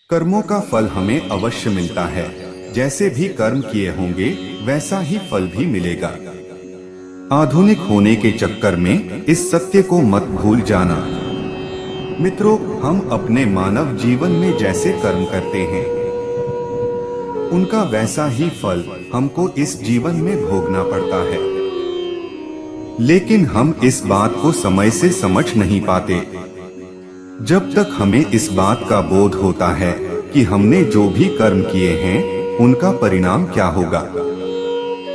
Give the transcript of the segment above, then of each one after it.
कर्मों का फल हमें अवश्य मिलता है। जैसे भी कर्म किए होंगे वैसा ही फल भी मिलेगा। आधुनिक होने के चक्कर में इस सत्य को मत भूल जाना। मित्रों, हम अपने मानव जीवन में जैसे कर्म करते हैं उनका वैसा ही फल हमको इस जीवन में भोगना पड़ता है। लेकिन हम इस बात को समय से समझ नहीं पाते। जब तक हमें इस बात का बोध होता है कि हमने जो भी कर्म किए हैं उनका परिणाम क्या होगा,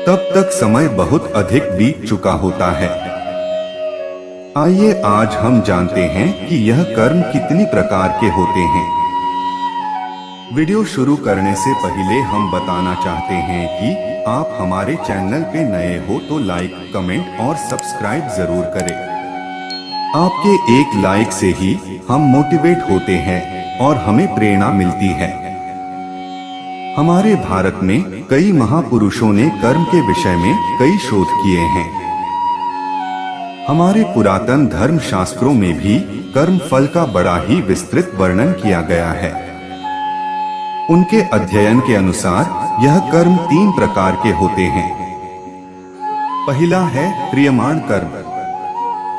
तब तक समय बहुत अधिक बीत चुका होता है। आइए आज हम जानते हैं कि यह कर्म कितनी प्रकार के होते हैं। वीडियो शुरू करने से पहले हम बताना चाहते हैं कि आप हमारे चैनल पे नए हो तो लाइक, कमेंट और सब्सक्राइब जरूर करें। आपके एक लाइक से ही हम मोटिवेट होते हैं और हमें प्रेरणा मिलती है। हमारे भारत में कई महापुरुषों ने कर्म के विषय में कई शोध किए हैं। हमारे पुरातन धर्म शास्त्रों में भी कर्म फल का बड़ा ही विस्तृत वर्णन किया गया है। उनके अध्ययन के अनुसार यह कर्म 3 प्रकार के होते हैं। पहला है क्रियमाण कर्म।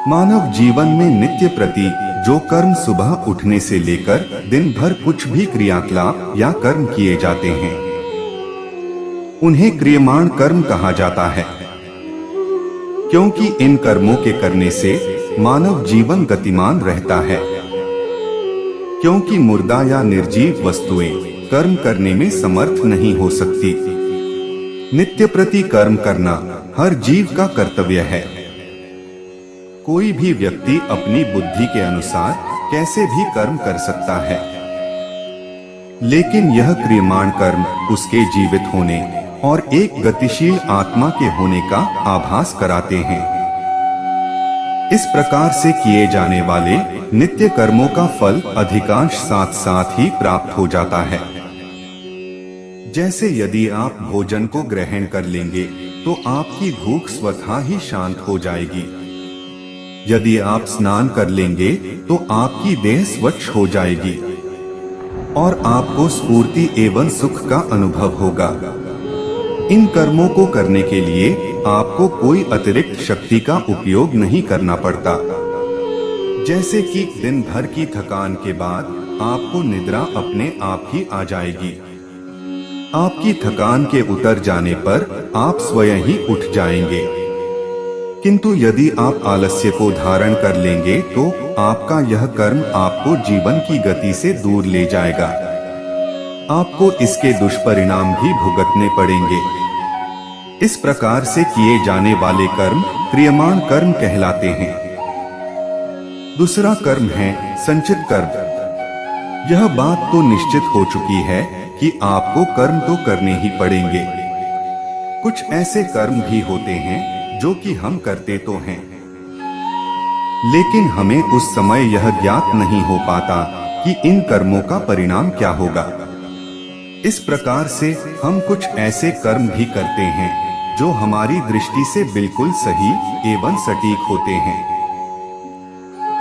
मानव जीवन में नित्य प्रति जो कर्म सुबह उठने से लेकर दिन भर कुछ भी क्रियाकलाप या कर्म किए जाते हैं उन्हें क्रियमाण कर्म कहा जाता है। क्योंकि इन कर्मों के करने से मानव जीवन गतिमान रहता है। क्योंकि मुर्दा या निर्जीव वस्तुएं कर्म करने में समर्थ नहीं हो सकती। नित्य प्रति कर्म करना हर जीव का कर्तव्य है। कोई भी व्यक्ति अपनी बुद्धि के अनुसार कैसे भी कर्म कर सकता है, लेकिन यह क्रियमाण कर्म उसके जीवित होने और एक गतिशील आत्मा के होने का आभास कराते हैं। इस प्रकार से किए जाने वाले नित्य कर्मों का फल अधिकांश साथ साथ ही प्राप्त हो जाता है। जैसे यदि आप भोजन को ग्रहण कर लेंगे तो आपकी भूख स्वतः ही शांत हो जाएगी। यदि आप स्नान कर लेंगे तो आपकी देह स्वच्छ हो जाएगी और आपको स्फूर्ति एवं सुख का अनुभव होगा। इन कर्मों को करने के लिए आपको कोई अतिरिक्त शक्ति का उपयोग नहीं करना पड़ता। जैसे कि दिन भर की थकान के बाद आपको निद्रा अपने आप ही आ जाएगी। आपकी थकान के उतर जाने पर आप स्वयं ही उठ जाएंगे। किंतु यदि आप आलस्य को धारण कर लेंगे तो आपका यह कर्म आपको जीवन की गति से दूर ले जाएगा। आपको इसके दुष्परिणाम भी भुगतने पड़ेंगे। इस प्रकार से किए जाने वाले कर्म क्रियमाण कर्म कहलाते हैं। दूसरा कर्म है संचित कर्म। यह बात तो निश्चित हो चुकी है कि आपको कर्म तो करने ही पड़ेंगे। कुछ ऐसे कर्म भी होते हैं जो कि हम करते तो हैं, लेकिन हमें उस समय यह ज्ञात नहीं हो पाता कि इन कर्मों का परिणाम क्या होगा। इस प्रकार से हम कुछ ऐसे कर्म भी करते हैं जो हमारी दृष्टि से बिल्कुल सही एवं सटीक होते हैं,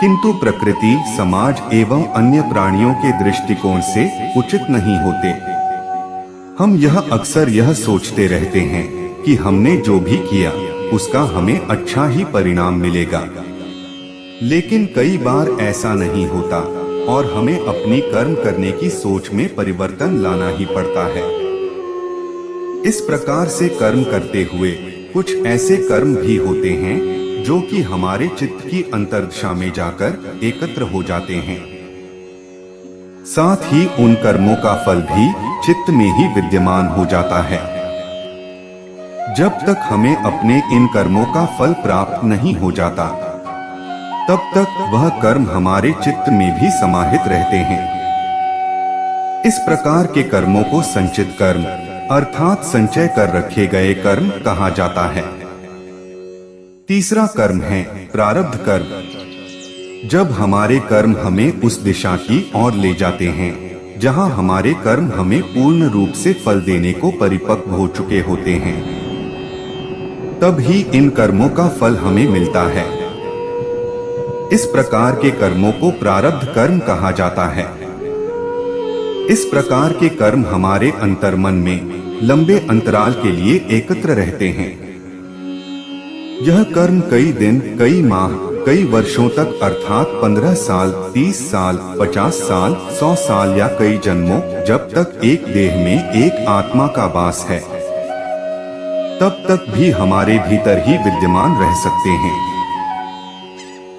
किंतु प्रकृति, समाज एवं अन्य प्राणियों के दृष्टिकोण से उचित नहीं होते। हम यह अक्सर यह सोचते रहते हैं कि हमने जो भी किया उसका हमें अच्छा ही परिणाम मिलेगा, लेकिन कई बार ऐसा नहीं होता और हमें अपनी कर्म करने की सोच में परिवर्तन लाना ही पड़ता है। इस प्रकार से कर्म करते हुए कुछ ऐसे कर्म भी होते हैं जो कि हमारे चित्त की अंतर्दशा में जाकर एकत्र हो जाते हैं। साथ ही उन कर्मों का फल भी चित्त में ही विद्यमान हो जाता है। जब तक हमें अपने इन कर्मों का फल प्राप्त नहीं हो जाता तब तक वह कर्म हमारे चित्त में भी समाहित रहते हैं। इस प्रकार के कर्मों को संचित कर्म अर्थात संचय कर रखे गए कर्म कहा जाता है। तीसरा कर्म है प्रारब्ध कर्म। जब हमारे कर्म हमें उस दिशा की ओर ले जाते हैं जहां हमारे कर्म हमें पूर्ण रूप से फल देने को परिपक्व हो चुके होते हैं, तब ही इन कर्मों का फल हमें मिलता है। इस प्रकार के कर्मों को प्रारब्ध कर्म कहा जाता है। इस प्रकार के कर्म हमारे अंतर्मन में लंबे अंतराल के लिए एकत्र रहते हैं। यह कर्म कई दिन, कई माह, कई वर्षों तक अर्थात 15 साल, 30 साल, 50 साल, 100 साल या कई जन्मों, जब तक एक देह में एक आत्मा का वास है तब तक भी हमारे भीतर ही विद्यमान रह सकते हैं।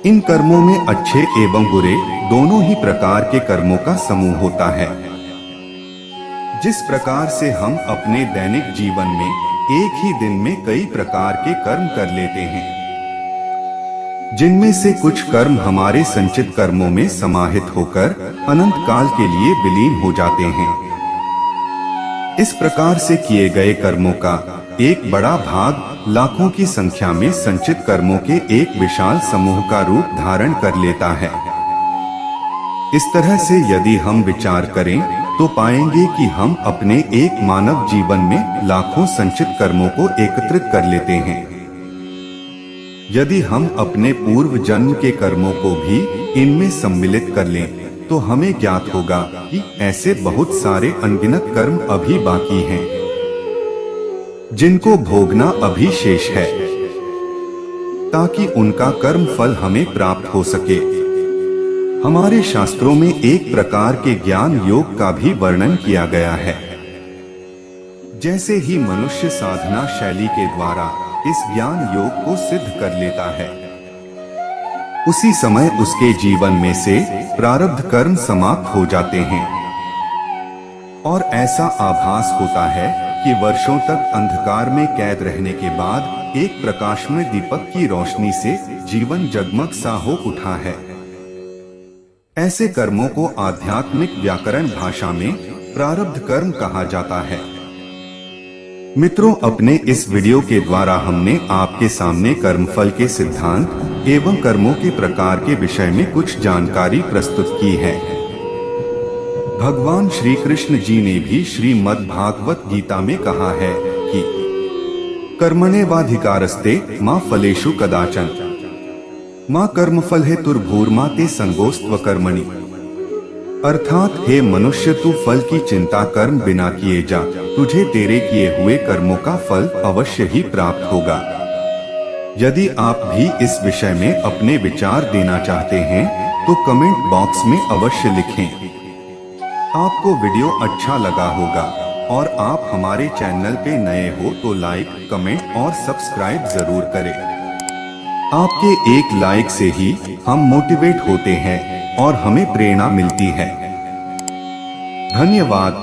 इन कर्मों में अच्छे एवं बुरे दोनों ही प्रकार के कर्मों का समूह होता है। जिस प्रकार से हम अपने दैनिक जीवन में एक ही दिन में कई प्रकार के कर्म कर लेते हैं, जिनमें से कुछ कर्म हमारे संचित कर्मों में समाहित होकर अनंत काल के लिए विलीन हो जाते हैं। इस प्रकार से किए गए कर्मों का एक बड़ा भाग लाखों की संख्या में संचित कर्मों के एक विशाल समूह का रूप धारण कर लेता है। इस तरह से यदि हम विचार करें तो पाएंगे कि हम अपने एक मानव जीवन में लाखों संचित कर्मों को एकत्रित कर लेते हैं। यदि हम अपने पूर्व जन्म के कर्मों को भी इनमें सम्मिलित कर लें तो हमें ज्ञात होगा कि ऐसे बहुत सारे अनगिनत कर्म अभी बाकी हैं, जिनको भोगना अभी शेष है, ताकि उनका कर्म फल हमें प्राप्त हो सके। हमारे शास्त्रों में एक प्रकार के ज्ञान योग का भी वर्णन किया गया है। जैसे ही मनुष्य साधना शैली के द्वारा इस ज्ञान योग को सिद्ध कर लेता है, उसी समय उसके जीवन में से प्रारब्ध कर्म समाप्त हो जाते हैं और ऐसा आभास होता है कि वर्षों तक अंधकार में कैद रहने के बाद एक प्रकाशमय दीपक की रोशनी से जीवन जगमग सा हो उठा है। ऐसे कर्मों को आध्यात्मिक व्याकरण भाषा में प्रारब्ध कर्म कहा जाता है। मित्रों, अपने इस वीडियो के द्वारा हमने आपके सामने कर्मफल के सिद्धांत एवं कर्मों के प्रकार के विषय में कुछ जानकारी प्रस्तुत की है। भगवान श्री कृष्ण जी ने भी श्रीमद् भागवत गीता में कहा है कि कर्मण्येवाधिकारस्ते मा फलेषु कदाचन मां कर्मफल हेतुर्भूर्मा ते संगोस्त्व कर्मणि। अर्थात हे मनुष्य, तू फल की चिंता कर्म बिना किए जा, तुझे तेरे किए हुए कर्मों का फल अवश्य ही प्राप्त होगा। यदि आप भी इस विषय में अपने विचार देना चाहते हैं तो कमेंट बॉक्स में अवश्य लिखें। आपको वीडियो अच्छा लगा होगा और आप हमारे चैनल पे नए हो तो लाइक, कमेंट और सब्सक्राइब जरूर करें। आपके एक लाइक से ही हम मोटिवेट होते हैं और हमें प्रेरणा मिलती है। धन्यवाद।